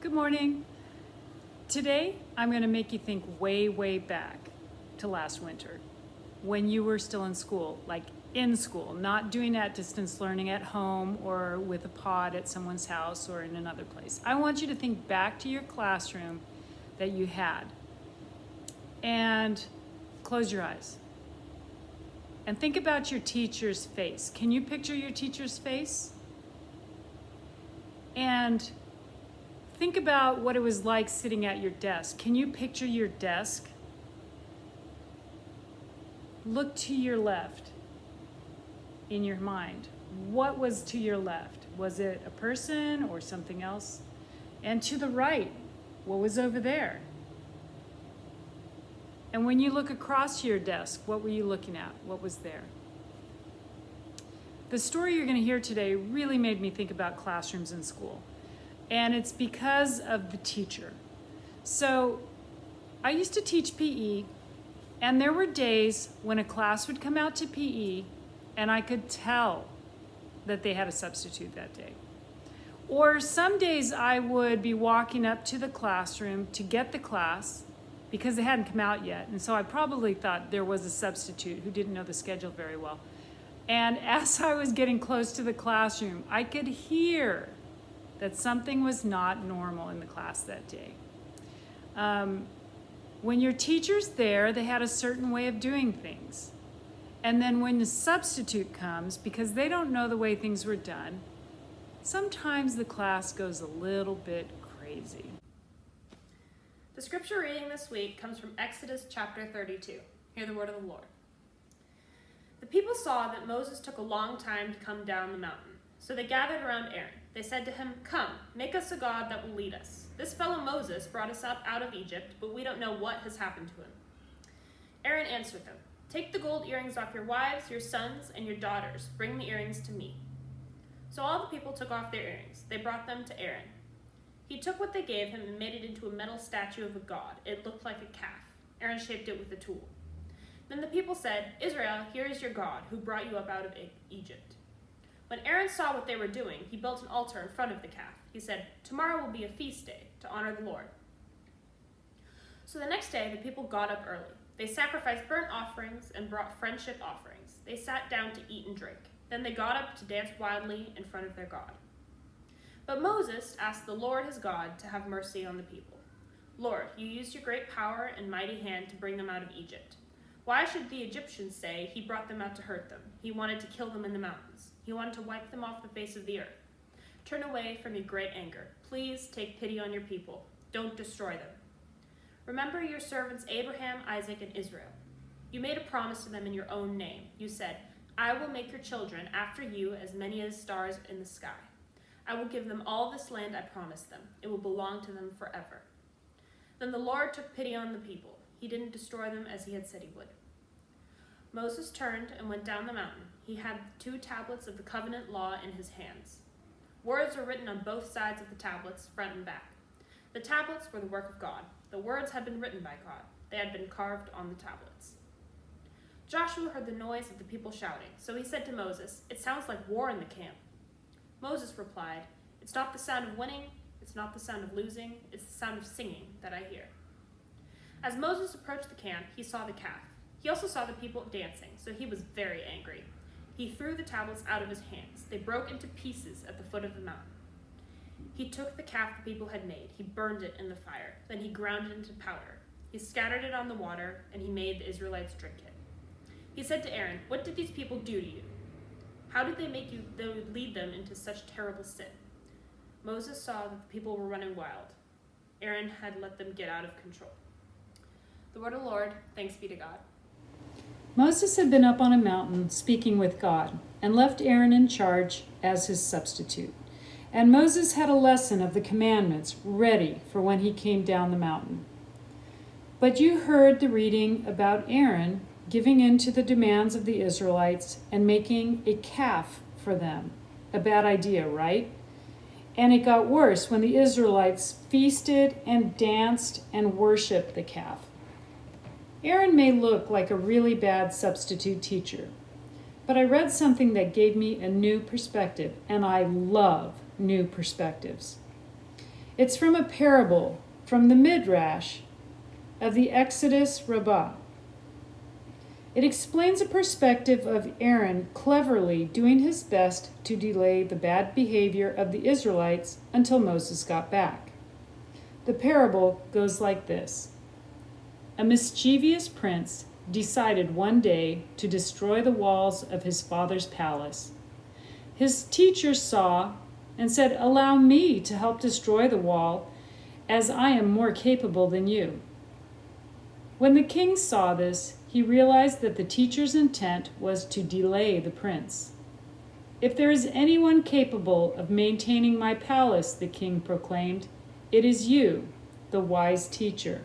Good morning. Today, I'm going to make you think way, way back to last winter when you were still in school, like in school, not doing that distance learning at home or with a pod at someone's house or in another place. I want you to think back to your classroom that you had and close your eyes and think about your teacher's face. Can you picture your teacher's face? And think about what it was like sitting at your desk. Can you picture your desk? Look to your left in your mind. What was to your left? Was it a person or something else? And to the right, what was over there? And when you look across your desk, what were you looking at? What was there? The story you're going to hear today really made me think about classrooms in school. And it's because of the teacher. So I used to teach PE, and there were days when a class would come out to PE, and I could tell that they had a substitute that day. Or some days I would be walking up to the classroom to get the class because they hadn't come out yet. And so I probably thought there was a substitute who didn't know the schedule very well. And as I was getting close to the classroom, I could hear that something was not normal in the class that day. When your teacher's there, they had a certain way of doing things. And then when the substitute comes, because they don't know the way things were done, sometimes the class goes a little bit crazy. The scripture reading this week comes from Exodus chapter 32. Hear the word of the Lord. The people saw that Moses took a long time to come down the mountain, so they gathered around Aaron. They said to him, "Come, make us a god that will lead us. This fellow Moses brought us up out of Egypt, but we don't know what has happened to him." Aaron answered them, "Take the gold earrings off your wives, your sons, and your daughters. Bring the earrings to me." So all the people took off their earrings. They brought them to Aaron. He took what they gave him and made it into a metal statue of a god. It looked like a calf. Aaron shaped it with a tool. Then the people said, "Israel, here is your God, who brought you up out of Egypt." When Aaron saw what they were doing, he built an altar in front of the calf. He said, "Tomorrow will be a feast day to honor the Lord." So the next day, the people got up early. They sacrificed burnt offerings and brought friendship offerings. They sat down to eat and drink. Then they got up to dance wildly in front of their God. But Moses asked the Lord his God to have mercy on the people. "Lord, you used your great power and mighty hand to bring them out of Egypt. Why should the Egyptians say he brought them out to hurt them? He wanted to kill them in the mountains. He wanted to wipe them off the face of the earth. Turn away from your great anger. Please take pity on your people. Don't destroy them. Remember your servants Abraham, Isaac, and Israel. You made a promise to them in your own name. You said, 'I will make your children after you as many as stars in the sky. I will give them all this land I promised them. It will belong to them forever.' Then the Lord took pity on the people. He didn't destroy them as he had said he would. Moses turned and went down the mountain. He had 2 tablets of the covenant law in his hands. Words were written on both sides of the tablets, front and back. The tablets were the work of God. The words had been written by God. They had been carved on the tablets. Joshua heard the noise of the people shouting, so he said to Moses, "It sounds like war in the camp." Moses replied, "It's not the sound of winning, it's not the sound of losing, it's the sound of singing that I hear." As Moses approached the camp, he saw the calf. He also saw the people dancing, so he was very angry. He threw the tablets out of his hands. They broke into pieces at the foot of the mountain. He took the calf the people had made. He burned it in the fire. Then he ground it into powder. He scattered it on the water, and he made the Israelites drink it. He said to Aaron, "What did these people do to you? How did they make you lead them into such terrible sin?" Moses saw that the people were running wild. Aaron had let them get out of control. The word of the Lord, thanks be to God. Moses had been up on a mountain speaking with God and left Aaron in charge as his substitute. And Moses had a lesson of the commandments ready for when he came down the mountain. But you heard the reading about Aaron giving in to the demands of the Israelites and making a calf for them. A bad idea, right? And it got worse when the Israelites feasted and danced and worshiped the calf. Aaron may look like a really bad substitute teacher, but I read something that gave me a new perspective, and I love new perspectives. It's from a parable from the Midrash of the Exodus Rabbah. It explains a perspective of Aaron cleverly doing his best to delay the bad behavior of the Israelites until Moses got back. The parable goes like this. A mischievous prince decided one day to destroy the walls of his father's palace. His teacher saw and said, "Allow me to help destroy the wall, as I am more capable than you." When the king saw this, he realized that the teacher's intent was to delay the prince. "If there is anyone capable of maintaining my palace," the king proclaimed, "it is you, the wise teacher."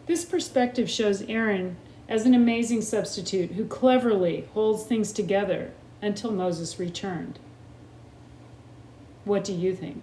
This perspective shows Aaron as an amazing substitute who cleverly holds things together until Moses returned. What do you think?